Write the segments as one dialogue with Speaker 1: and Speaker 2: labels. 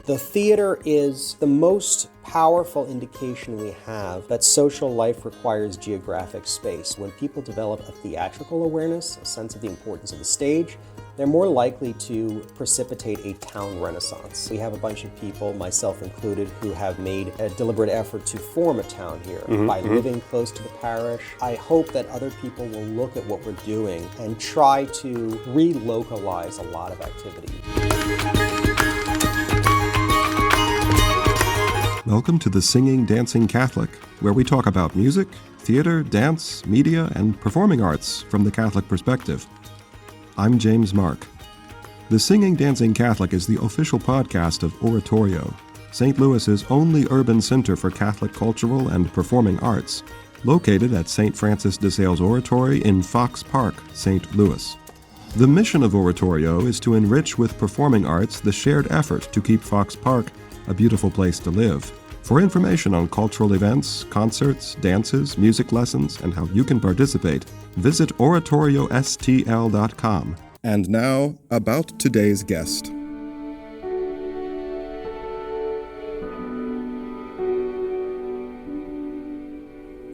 Speaker 1: The theater is the most powerful indication we have that social life requires geographic space. When people develop a theatrical awareness, a sense of the importance of the stage, they're more likely to precipitate a town renaissance. We have a bunch of people, myself included, who have made a deliberate effort to form a town here by living close to the parish. I hope that other people will look at what we're doing and try to relocalize a lot of activity.
Speaker 2: Welcome to the Singing Dancing Catholic, where we talk about music, theater, dance, media, and performing arts from the Catholic perspective. I'm James Mark. The Singing Dancing Catholic is the official podcast of Oratorio, St. Louis's only urban center for Catholic cultural and performing arts, located at St. Francis de Sales Oratory in Fox Park, St. Louis. The mission of Oratorio is to enrich with performing arts the shared effort to keep Fox Park a beautiful place to live. For information on cultural events, concerts, dances, music lessons, and how you can participate, visit oratoriostl.com. And now, about today's guest.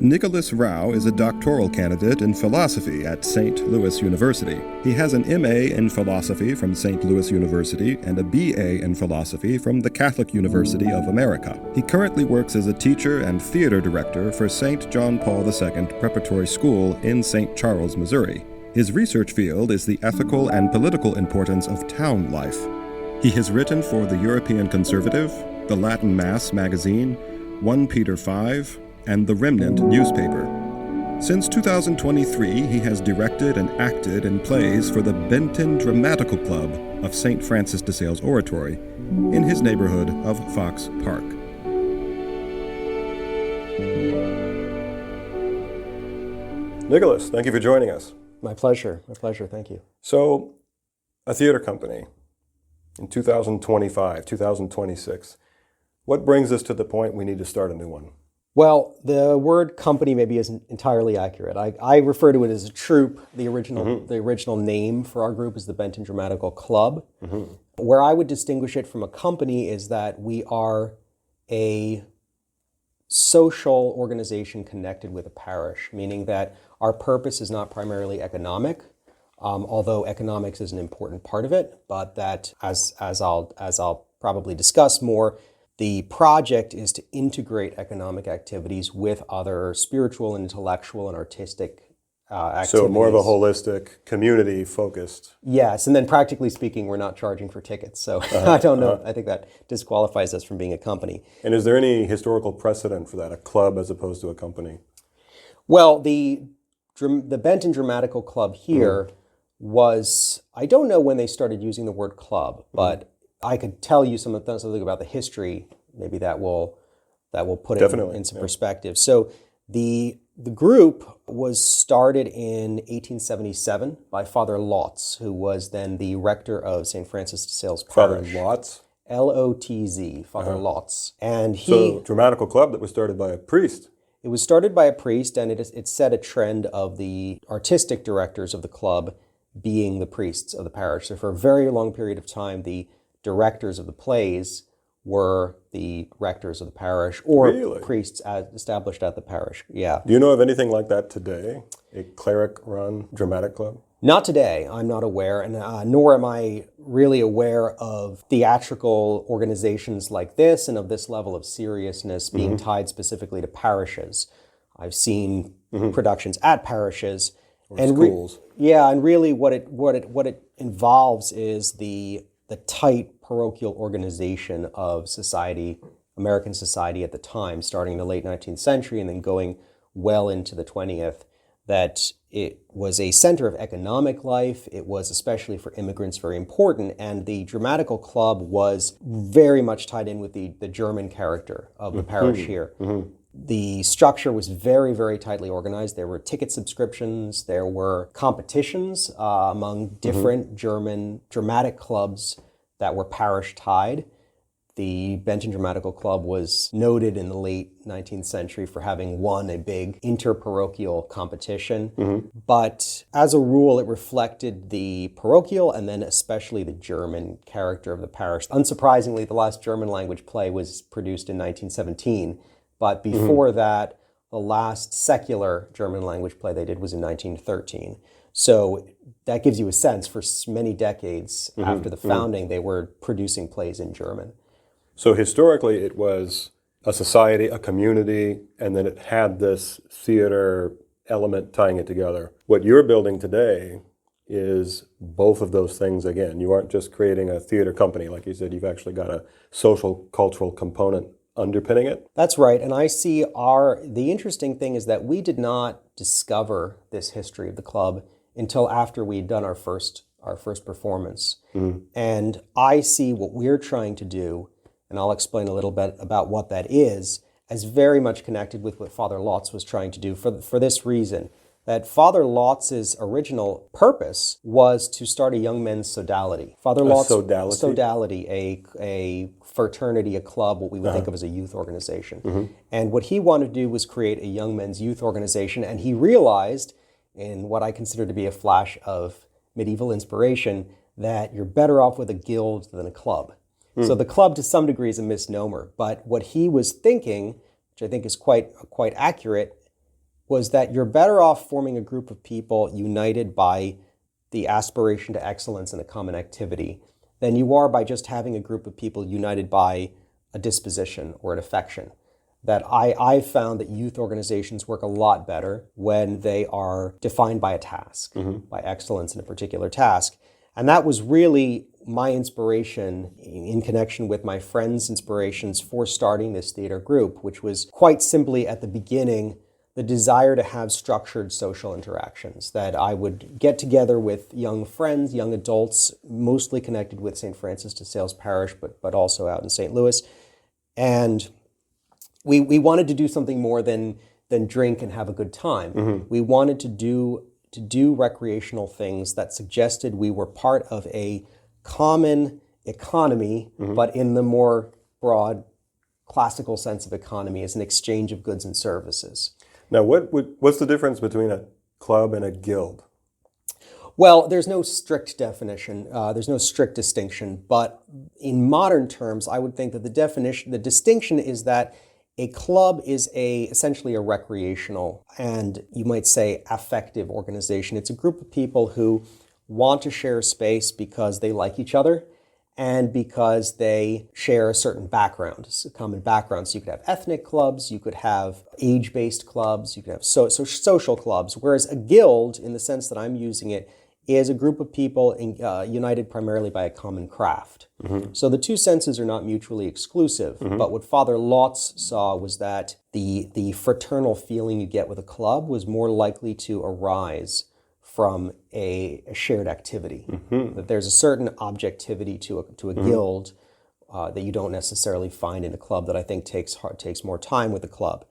Speaker 2: Nicholas Rao is a doctoral candidate in philosophy at St. Louis University. He has an MA in philosophy from St. Louis University and a BA in philosophy from the Catholic University of America. He currently works as a teacher and theater director for St. John Paul II Preparatory School in St. Charles, Missouri. His research field is the ethical and political importance of town life. He has written for the European Conservative, the Latin Mass magazine, 1 Peter 5, and the Remnant newspaper. Since 2023, he has directed and acted in plays for the Benton Dramatical Club of St. Francis de Sales Oratory in his neighborhood of Fox Park. Nicholas, thank you for joining us.
Speaker 1: My pleasure, thank you.
Speaker 2: So, a theater company in 2025, 2026. What brings us to the point we need to start a new one?
Speaker 1: Well, the word company maybe isn't entirely accurate. I refer to it as a troupe. The original name for our group is the Benton Dramatical Club. Where I would distinguish it from a company is that we are a social organization connected with a parish, meaning that our purpose is not primarily economic, although economics is an important part of it, but that, as I'll probably discuss more, the project is to integrate economic activities with other spiritual, intellectual, and artistic activities.
Speaker 2: So more of a holistic, community-focused.
Speaker 1: Yes, and then practically speaking, we're not charging for tickets. So I don't know. I think that disqualifies us from being a company.
Speaker 2: And is there any historical precedent for that, a club as opposed to a company?
Speaker 1: Well, the Benton Dramatical Club here was, I don't know when they started using the word club, but I could tell you something about the history. Maybe that will put it in some perspective. So the group was started in 1877 by Father Lotz, who was then the rector of St. Francis de Sales Parish.
Speaker 2: Father Lotz?
Speaker 1: L-O-T-Z, Father Lotz. And
Speaker 2: So Dramatical Club that was started by a priest.
Speaker 1: It was started by a priest, and it set a trend of the artistic directors of the club being the priests of the parish. So for a very long period of time, the directors of the plays were the rectors of the parish or priests established at the parish. Yeah.
Speaker 2: Do you know of anything like that today? A cleric-run dramatic club?
Speaker 1: Not today. I'm not aware, and nor am I really aware of theatrical organizations like this and of this level of seriousness being tied specifically to parishes. I've seen productions at parishes
Speaker 2: or schools.
Speaker 1: And really what it involves is the tight parochial organization of society, American society at the time, starting in the late 19th century and then going well into the 20th, that it was a center of economic life. It was, especially for immigrants, very important. And the Dramatical Club was very much tied in with the German character of the parish here. The structure was very, very tightly organized. There were ticket subscriptions. There were competitions among different German dramatic clubs that were parish tied. The Benton Dramatical Club was noted in the late 19th century for having won a big interparochial competition. But as a rule, it reflected the parochial and then especially the German character of the parish. Unsurprisingly, the last German language play was produced in 1917. But before that, the last secular German language play they did was in 1913. So that gives you a sense for many decades after the founding, they were producing plays in German.
Speaker 2: So historically, it was a society, a community, and then it had this theater element tying it together. What you're building today is both of those things again. You aren't just creating a theater company, like you said, you've actually got a social, cultural component underpinning it.
Speaker 1: That's right, and I see the interesting thing is that we did not discover this history of the club until after we'd done our first performance. And I see what we're trying to do, and I'll explain a little bit about what that is, as very much connected with what Father Lotz was trying to do for this reason, that Father Lotz's original purpose was to start a young men's sodality. Father Lotz, sodality, a fraternity, a club, what we would think of as a youth organization. And what he wanted to do was create a young men's youth organization, and he realized, in what I consider to be a flash of medieval inspiration, that you're better off with a guild than a club. So the club, to some degree, is a misnomer. But what he was thinking, which I think is quite accurate, was that you're better off forming a group of people united by the aspiration to excellence in a common activity than you are by just having a group of people united by a disposition or an affection. That I've found that youth organizations work a lot better when they are defined by a task, by excellence in a particular task. And that was really my inspiration in connection with my friends' inspirations for starting this theater group, which was quite simply at the beginning the desire to have structured social interactions, that I would get together with young friends, young adults, mostly connected with St. Francis de Sales Parish, but also out in St. Louis. And we wanted to do something more than drink and have a good time. We wanted to do recreational things that suggested we were part of a common economy, but in the more broad classical sense of economy as an exchange of goods and services.
Speaker 2: Now, what's the difference between a club and a guild?
Speaker 1: Well, there's no strict definition, there's no strict distinction, but in modern terms, I would think that the distinction is that a club is essentially a recreational and, you might say, affective organization. It's a group of people who want to share space because they like each other and because they share a certain background, a common background. So you could have ethnic clubs, you could have age-based clubs, you could have social clubs, whereas a guild, in the sense that I'm using it, is a group of people united primarily by a common craft. So the two senses are not mutually exclusive, but what Father Lotz saw was that the fraternal feeling you get with a club was more likely to arise from a shared activity. That there's a certain objectivity to a guild that you don't necessarily find in a club that I think takes more time with a club.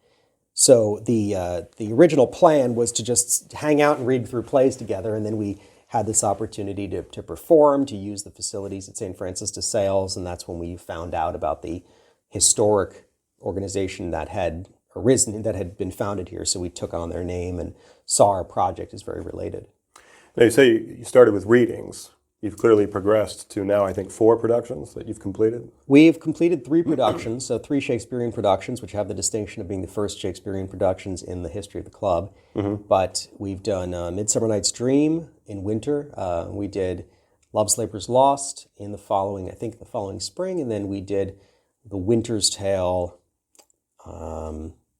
Speaker 1: So the original plan was to just hang out and read through plays together, and then we had this opportunity to perform, to use the facilities at St. Francis de Sales, and that's when we found out about the historic organization that had arisen, that had been founded here. So we took on their name and saw our project as very related.
Speaker 2: Now, you say you started with readings. You've clearly progressed to now, I think, 4 productions that you've completed.
Speaker 1: We've completed 3 productions, so 3 Shakespearean productions, which have the distinction of being the first Shakespearean productions in the history of the club. But we've done Midsummer Night's Dream in winter. We did Love Slaper's Lost in the following spring, and then we did The Winter's Tale.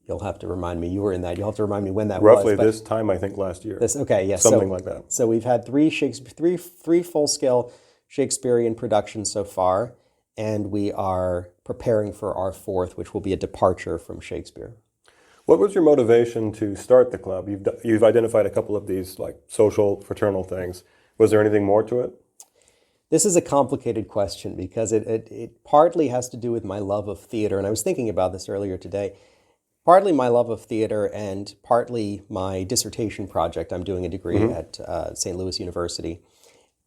Speaker 1: You'll have to remind me. You were in that. You'll have to remind me when that was.
Speaker 2: Roughly this time, I think, last year.
Speaker 1: Okay, yes.
Speaker 2: Something like that.
Speaker 1: So we've had 3 full-scale Shakespearean productions so far, and we are preparing for our 4th, which will be a departure from Shakespeare.
Speaker 2: What was your motivation to start the club? You've identified a couple of these like social, fraternal things. Was there anything more to it?
Speaker 1: This is a complicated question because it partly has to do with my love of theater, and I was thinking about this earlier today. Partly my love of theater and partly my dissertation project. I'm doing a degree at St. Louis University.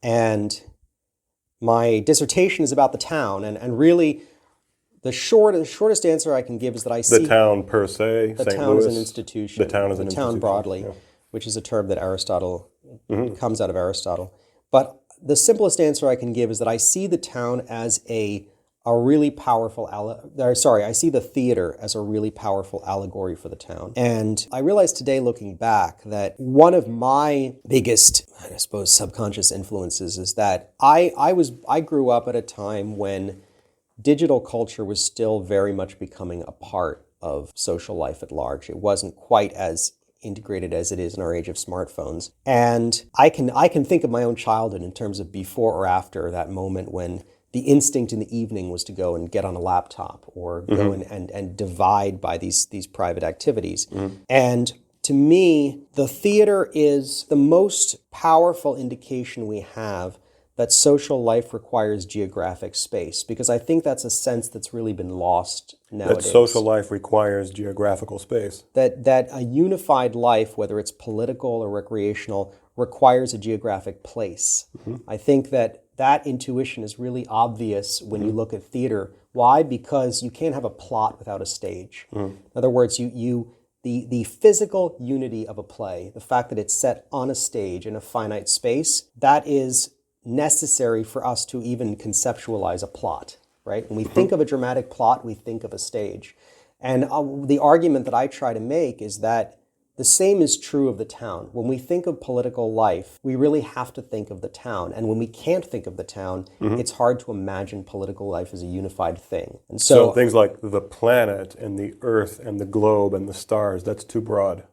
Speaker 1: And my dissertation is about the town. And really, The shortest answer I can give is that I see
Speaker 2: The town per se,
Speaker 1: the
Speaker 2: St.
Speaker 1: town
Speaker 2: Louis.
Speaker 1: as an institution.
Speaker 2: The town as an
Speaker 1: the town
Speaker 2: institution.
Speaker 1: broadly,
Speaker 2: Yeah.
Speaker 1: which is a term that Aristotle comes out of Aristotle. But the simplest answer I can give is that I see the town as a really powerful, I see the theater as a really powerful allegory for the town. And I realized today, looking back, that one of my biggest, I suppose, subconscious influences is that I grew up at a time when digital culture was still very much becoming a part of social life at large. It wasn't quite as integrated as it is in our age of smartphones. And I can think of my own childhood in terms of before or after that moment when the instinct in the evening was to go and get on a laptop or go and divide by these private activities. And to me, the theater is the most powerful indication we have that social life requires geographic space, because I think that's a sense that's really been lost nowadays.
Speaker 2: That social life requires geographical space.
Speaker 1: That a unified life, whether it's political or recreational, requires a geographic place. I think that intuition is really obvious when you look at theater. Why? Because you can't have a plot without a stage. In other words, the physical unity of a play, the fact that it's set on a stage in a finite space, that is necessary for us to even conceptualize a plot, right? When we think of a dramatic plot, we think of a stage. And the argument that I try to make is that the same is true of the town. When we think of political life, we really have to think of the town. And when we can't think of the town, it's hard to imagine political life as a unified thing. And
Speaker 2: So things like the planet and the earth and the globe and the stars, that's too broad.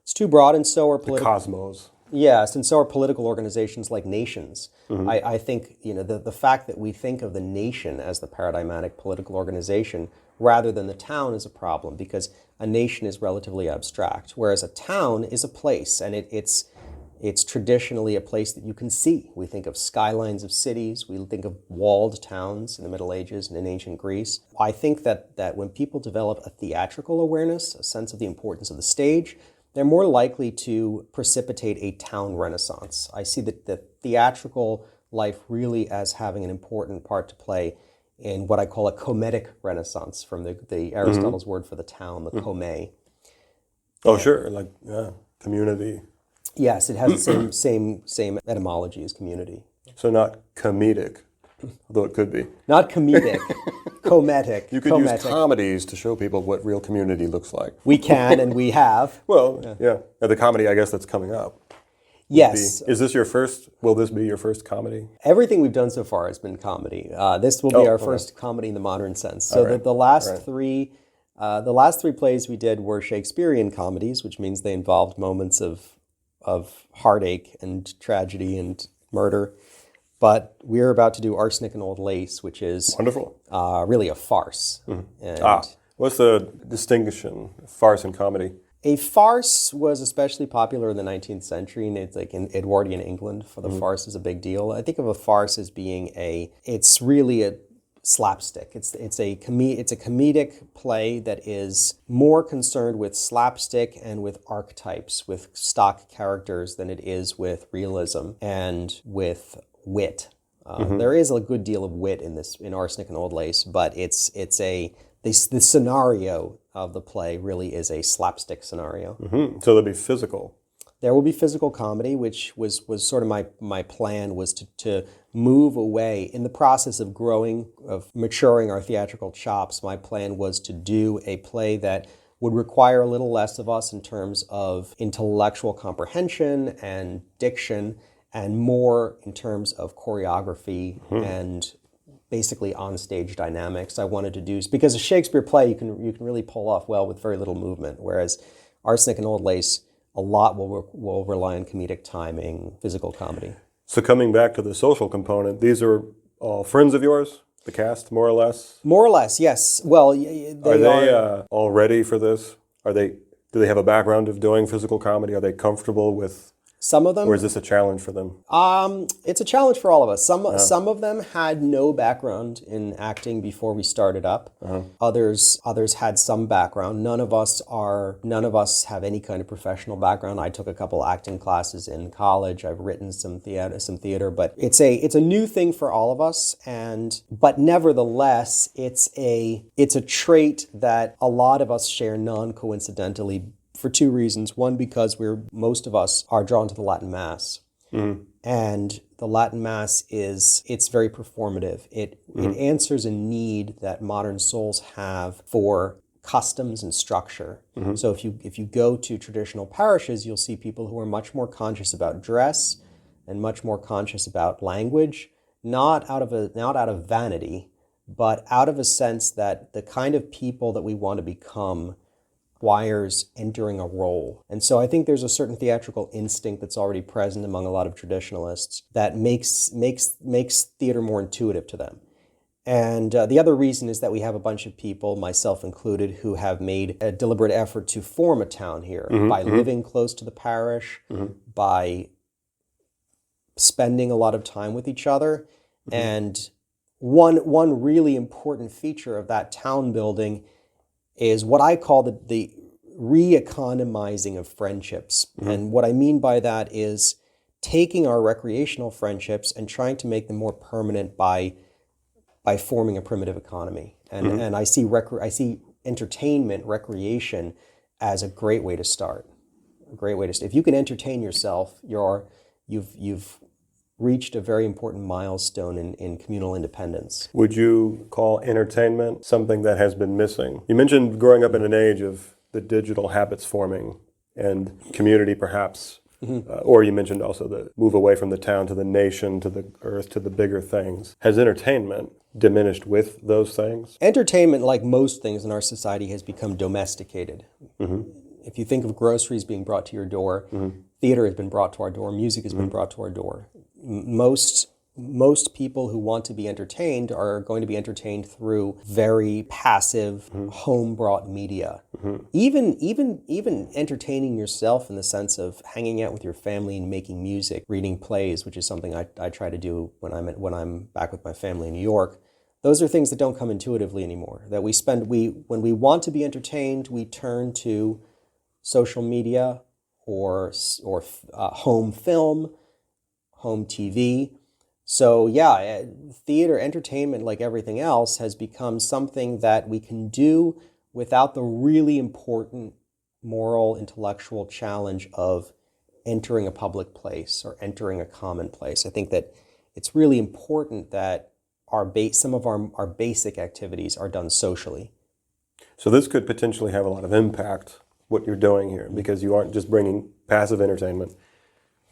Speaker 1: it's too broad, and so are
Speaker 2: The cosmos.
Speaker 1: Yes, and so are political organizations like nations. I think the fact that we think of the nation as the paradigmatic political organization rather than the town is a problem, because a nation is relatively abstract, whereas a town is a place, and it's traditionally a place that you can see. We think of skylines of cities, we think of walled towns in the Middle Ages and in ancient Greece. I think that when people develop a theatrical awareness, a sense of the importance of the stage, they're more likely to precipitate a town renaissance. I see that the theatrical life really as having an important part to play in what I call a cometic renaissance, from the Aristotle's word for the town, the kome.
Speaker 2: Oh, sure, like community.
Speaker 1: Yes, it has the same etymology as community.
Speaker 2: So not comedic, although it could be.
Speaker 1: Not comedic, cometic.
Speaker 2: You could
Speaker 1: cometic.
Speaker 2: use comedies to show people what real community looks like.
Speaker 1: We can, and we have.
Speaker 2: Well, yeah. The comedy, I guess, that's coming up.
Speaker 1: Yes.
Speaker 2: Will this be your first comedy?
Speaker 1: Everything we've done so far has been comedy. This will be our first comedy in the modern sense. So the last three plays we did were Shakespearean comedies, which means they involved moments of heartache and tragedy and murder. But we're about to do Arsenic and Old Lace, which is
Speaker 2: Wonderful.
Speaker 1: Really a farce. And
Speaker 2: What's the distinction, farce and comedy?
Speaker 1: a farce was especially popular in the 19th century, and it's like in Edwardian England, for the farce is a big deal. I think of a farce as being it's really a slapstick. It's a comedic play that is more concerned with slapstick and with archetypes, with stock characters, than it is with realism and with wit. There is a good deal of wit in Arsenic and Old Lace, but the scenario of the play really is a slapstick scenario.
Speaker 2: So they'll be physical.
Speaker 1: There will be physical comedy, which was sort of my plan, was to move away. In the process of maturing our theatrical chops, my plan was to do a play that would require a little less of us in terms of intellectual comprehension and diction, and more in terms of choreography and basically on-stage dynamics. I wanted to do, because a Shakespeare play you can really pull off well with very little movement, whereas Arsenic and Old Lace, a lot will rely on comedic timing, physical comedy.
Speaker 2: So coming back to the social component, these are all friends of yours, the cast, more or less?
Speaker 1: More or less, yes. Well,
Speaker 2: Are they all ready for this? Do they have a background of doing physical comedy? Are they comfortable with
Speaker 1: Some of them,
Speaker 2: Or is this a challenge for them?
Speaker 1: it's a challenge for all of us. Some of them had no background in acting before we started up. Others had some background. None of us have any kind of professional background. I took a couple acting classes in college. I've written some theater, but it's a new thing for all of us. But nevertheless, it's a trait that a lot of us share non-coincidentally, for two reasons. One, because most of us are drawn to the Latin Mass. And the Latin Mass it's very performative. It answers a need that modern souls have for customs and structure. So if you go to traditional parishes, you'll see people who are much more conscious about dress and much more conscious about language, not out of vanity, but out of a sense that the kind of people that we want to become requires entering a role. And so I think there's a certain theatrical instinct that's already present among a lot of traditionalists that makes theater more intuitive to them. And the other reason is that we have a bunch of people, myself included, who have made a deliberate effort to form a town here by living close to the parish, by spending a lot of time with each other. And one really important feature of that town building is what I call the re-economizing of friendships. And what I mean by that is taking our recreational friendships and trying to make them more permanent by forming a primitive economy. And I see entertainment, recreation as a great way to start. If you can entertain yourself, you've reached a very important milestone in communal independence.
Speaker 2: Would you call entertainment something that has been missing? You mentioned growing up in an age of the digital habits forming and community perhaps, or you mentioned also the move away from the town to the nation, to the earth, to the bigger things. Has entertainment diminished with those things?
Speaker 1: Entertainment, like most things in our society, has become domesticated. If you think of groceries being brought to your door, theater has been brought to our door, music has been brought to our door. Most people who want to be entertained are going to be entertained through very passive, home-brought media. Even entertaining yourself in the sense of hanging out with your family and making music, reading plays, which is something I try to do when I'm back with my family in New York. Those are things that don't come intuitively anymore. That when we want to be entertained, we turn to social media or home film, home TV. So yeah, theater, entertainment, like everything else, has become something that we can do without the really important moral, intellectual challenge of entering a public place or entering a common place. I think that it's really important that some of our basic activities are done socially.
Speaker 2: So this could potentially have a lot of impact, what you're doing here, because you aren't just bringing passive entertainment,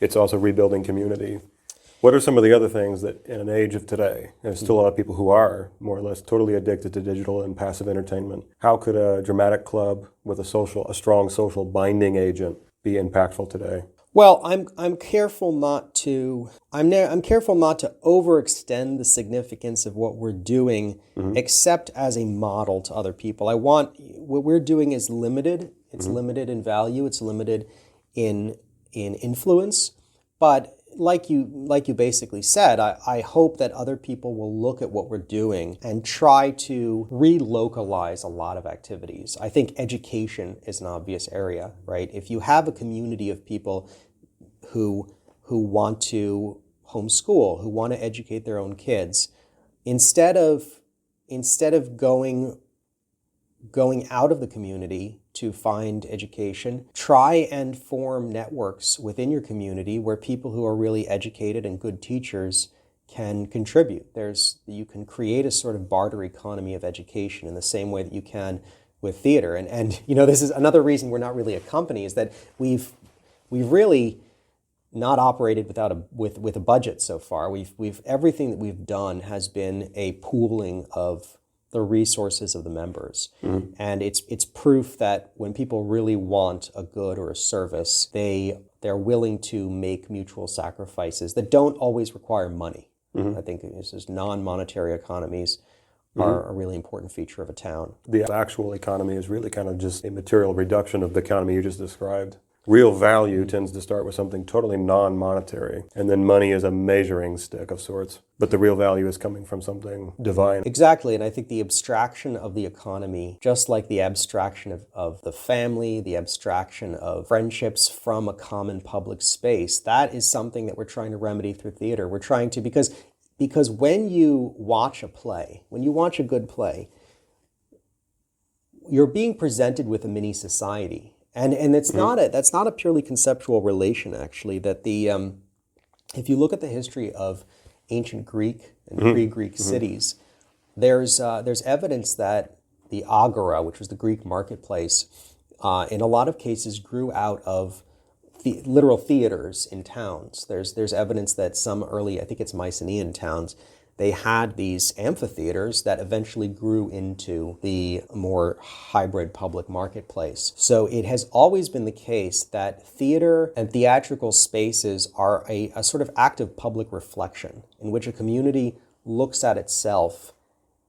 Speaker 2: it's also rebuilding community. What are some of the other things that in an age of today, there's still a lot of people who are more or less totally addicted to digital and passive entertainment. How could a dramatic club with a strong social binding agent be impactful today?
Speaker 1: Well, I'm careful not to overextend the significance of what we're doing, except as a model to other people. What we're doing is limited. It's limited in value. It's limited in influence. But like you basically said, I hope that other people will look at what we're doing and try to relocalize a lot of activities. I think education is an obvious area, right? If you have a community of people who want to homeschool, who want to educate their own kids, instead of going out of the community to find education, try and form networks within your community where people who are really educated and good teachers can contribute. You can create a sort of barter economy of education in the same way that you can with theater. And this is another reason we're not really a company, is that we've really not operated with a budget so far. We've everything that we've done has been a pooling of the resources of the members. And it's proof that when people really want a good or a service, they're willing to make mutual sacrifices that don't always require money. I think this is non-monetary economies are a really important feature of a town.
Speaker 2: The actual economy is really kind of just a material reduction of the economy you just described. real value tends to start with something totally non-monetary, and then money is a measuring stick of sorts. But the real value is coming from something divine.
Speaker 1: Exactly, and I think the abstraction of the economy, just like the abstraction of the family, the abstraction of friendships from a common public space, that is something that we're trying to remedy through theater. We're trying to, because when you watch a play, when you watch a good play, you're being presented with a mini society. And it's that's not a purely conceptual relation, actually, that if you look at the history of ancient Greek and pre-Greek cities, there's evidence that the agora, which was the Greek marketplace, in a lot of cases grew out of literal theaters in towns. There's evidence that some early, I think it's Mycenaean towns, they had these amphitheaters that eventually grew into the more hybrid public marketplace. So it has always been the case that theater and theatrical spaces are a sort of active public reflection in which a community looks at itself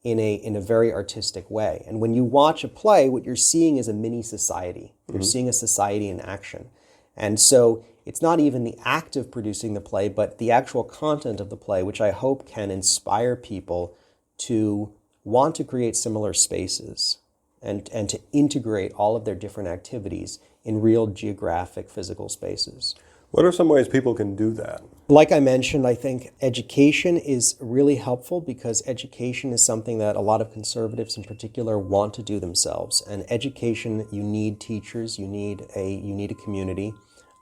Speaker 1: in a very artistic way. And when you watch a play, what you're seeing is a mini society. You're seeing a society in action. And so it's not even the act of producing the play, but the actual content of the play, which I hope can inspire people to want to create similar spaces and to integrate all of their different activities in real geographic physical spaces.
Speaker 2: What are some ways people can do that?
Speaker 1: Like I mentioned, I think education is really helpful because education is something that a lot of conservatives in particular want to do themselves. And education, you need teachers, you need a community.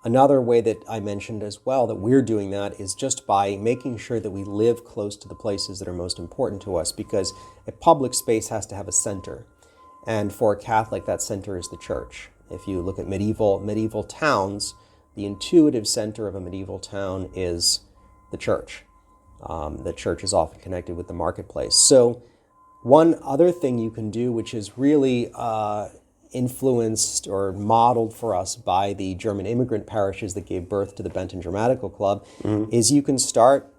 Speaker 1: Another way that I mentioned as well that we're doing that is just by making sure that we live close to the places that are most important to us, because a public space has to have a center. And for a Catholic, that center is the church. If you look at medieval towns, the intuitive center of a medieval town is the church. The church is often connected with the marketplace. So one other thing you can do, which is really influenced or modeled for us by the German immigrant parishes that gave birth to the Benton Dramatical Club, is you can start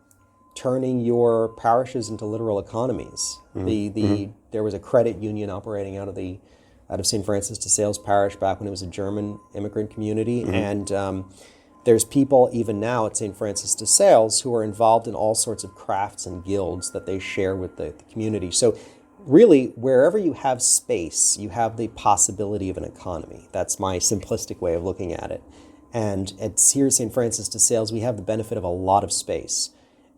Speaker 1: turning your parishes into literal economies. There was a credit union operating out of St. Francis de Sales Parish back when it was a German immigrant community, and there's people even now at St. Francis de Sales who are involved in all sorts of crafts and guilds that they share with the community. So really, wherever you have space, you have the possibility of an economy. That's my simplistic way of looking at it. And here at St. Francis de Sales, we have the benefit of a lot of space.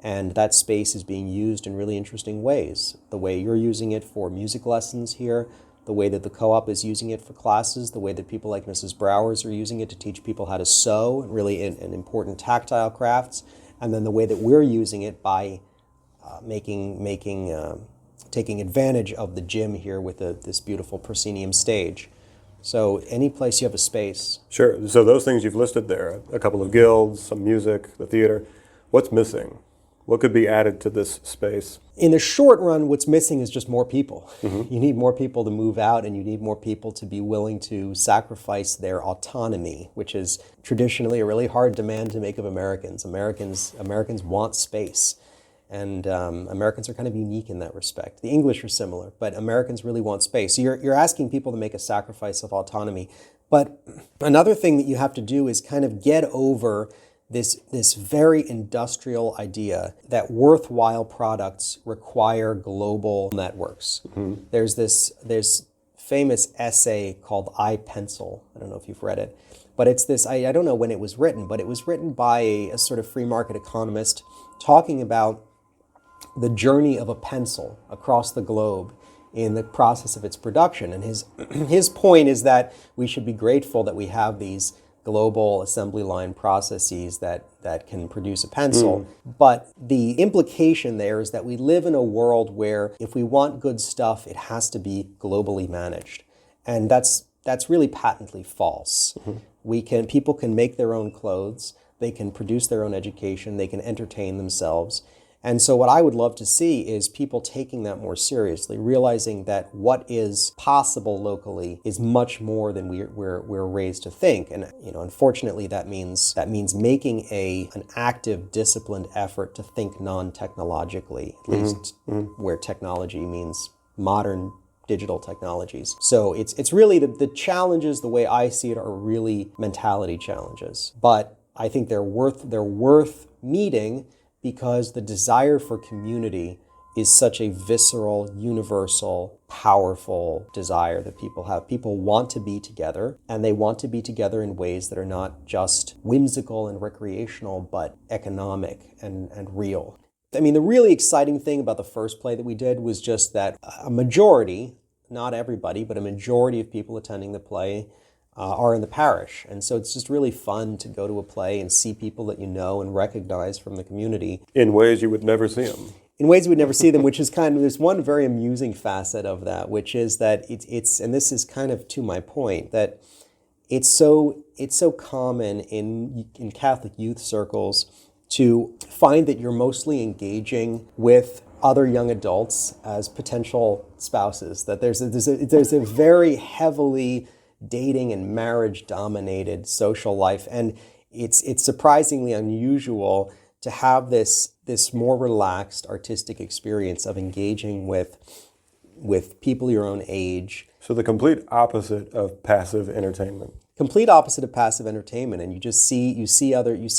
Speaker 1: And that space is being used in really interesting ways. The way you're using it for music lessons here, the way that the co-op is using it for classes, the way that people like Mrs. Browers are using it to teach people how to sew, really in important tactile crafts, and then the way that we're using it by taking advantage of the gym here with this beautiful proscenium stage. So any place you have a space.
Speaker 2: Sure. So those things you've listed there, a couple of guilds, some music, the theater, what's missing? What could be added to this space?
Speaker 1: In the short run, what's missing is just more people. You need more people to move out, and you need more people to be willing to sacrifice their autonomy, which is traditionally a really hard demand to make of Americans. Americans want space. And Americans are kind of unique in that respect. The English are similar, but Americans really want space. So you're asking people to make a sacrifice of autonomy. But another thing that you have to do is kind of get over this very industrial idea that worthwhile products require global networks. There's famous essay called I, Pencil. I don't know if you've read it. But it's this, I don't know when it was written, but it was written by a sort of free market economist talking about the journey of a pencil across the globe in the process of its production. And his point is that we should be grateful that we have these global assembly line processes that can produce a pencil. But the implication there is that we live in a world where if we want good stuff, it has to be globally managed. And that's really patently false. People can make their own clothes, they can produce their own education, they can entertain themselves. And so what I would love to see is people taking that more seriously, realizing that what is possible locally is much more than we're raised to think. And unfortunately, that means making an active, disciplined effort to think non-technologically, at least where technology means modern digital technologies. So it's really the challenges, the way I see it, are really mentality challenges. But I think they're worth meeting because the desire for community is such a visceral, universal, powerful desire that people have. People want to be together, and they want to be together in ways that are not just whimsical and recreational, but economic and real. I mean, the really exciting thing about the first play that we did was just that a majority, not everybody, but a majority of people attending the play are in the parish. And so it's just really fun to go to a play and see people that you know and recognize from the community.
Speaker 2: In ways you would never see them.
Speaker 1: In ways you would never see them, which is there's one very amusing facet of that, which is that it's and this is kind of to my point, that it's so common in Catholic youth circles to find that you're mostly engaging with other young adults as potential spouses, that there's a very heavily dating and marriage dominated social life, and it's surprisingly unusual to have this more relaxed artistic experience of engaging with people your own age.
Speaker 2: So the complete opposite of passive entertainment.
Speaker 1: Complete opposite of passive entertainment, and you see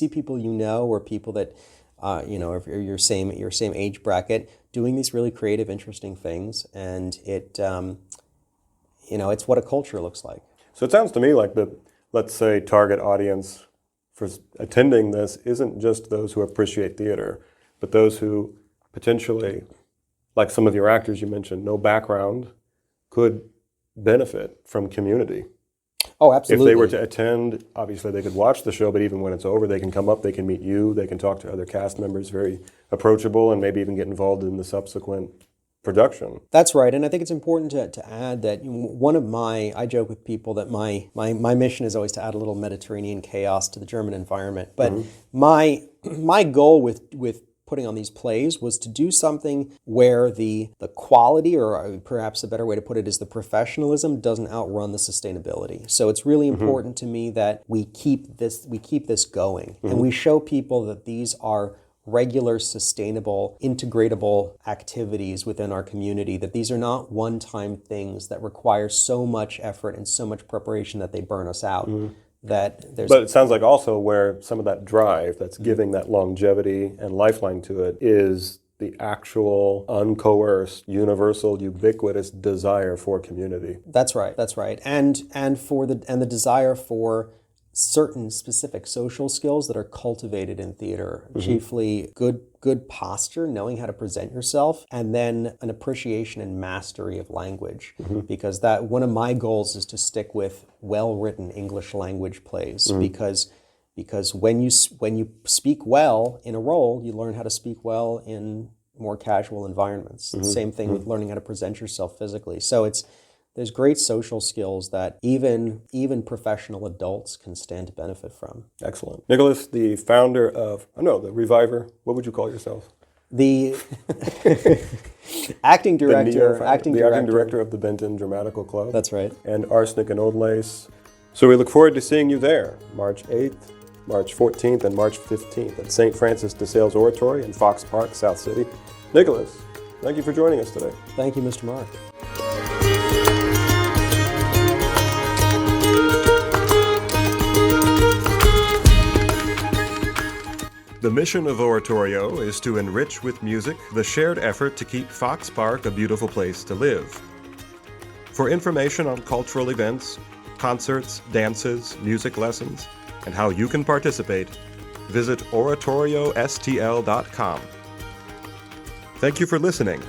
Speaker 1: people you know, or people that if you're your same age bracket, doing these really creative, interesting things, and it's what a culture looks like.
Speaker 2: So it sounds to me like the, let's say, target audience for attending this isn't just those who appreciate theater, but those who potentially, like some of your actors you mentioned, no background, could benefit from community.
Speaker 1: Oh, absolutely.
Speaker 2: If they were to attend, obviously they could watch the show, but even when it's over, they can come up, they can meet you, they can talk to other cast members, very approachable, and maybe even get involved in the subsequent production.
Speaker 1: That's right, and I think it's important to add that I joke with people that my mission is always to add a little Mediterranean chaos to the German environment. But my goal with putting on these plays was to do something where the quality, or perhaps a better way to put it is the professionalism, doesn't outrun the sustainability. So it's really important to me that we keep this going, and we show people that these are regular, sustainable, integratable activities within our community, that these are not one-time things that require so much effort and so much preparation that they burn us out. But
Speaker 2: it sounds like also where some of that drive that's giving that longevity and lifeline to it is the actual uncoerced, universal, ubiquitous desire for community.
Speaker 1: That's right. And the desire for certain specific social skills that are cultivated in theater, chiefly good posture, knowing how to present yourself, and then an appreciation and mastery of language. Because that one of my goals is to stick with well-written English language plays, because when you speak well in a role, you learn how to speak well in more casual environments. Same thing with learning how to present yourself physically. So there's great social skills that even professional adults can stand to benefit from.
Speaker 2: Excellent. Nicholas, the founder of, the Reviver, what would you call yourself?
Speaker 1: The acting director
Speaker 2: of the Benton Dramatical Club.
Speaker 1: That's right.
Speaker 2: And Arsenic and Old Lace. So we look forward to seeing you there, March 8th, March 14th, and March 15th at St. Francis de Sales Oratory in Fox Park, South City. Nicholas, thank you for joining us today.
Speaker 1: Thank you, Mr. Mark.
Speaker 2: The mission of Oratorio is to enrich with music the shared effort to keep Fox Park a beautiful place to live. For information on cultural events, concerts, dances, music lessons, and how you can participate, visit oratoriostl.com. Thank you for listening.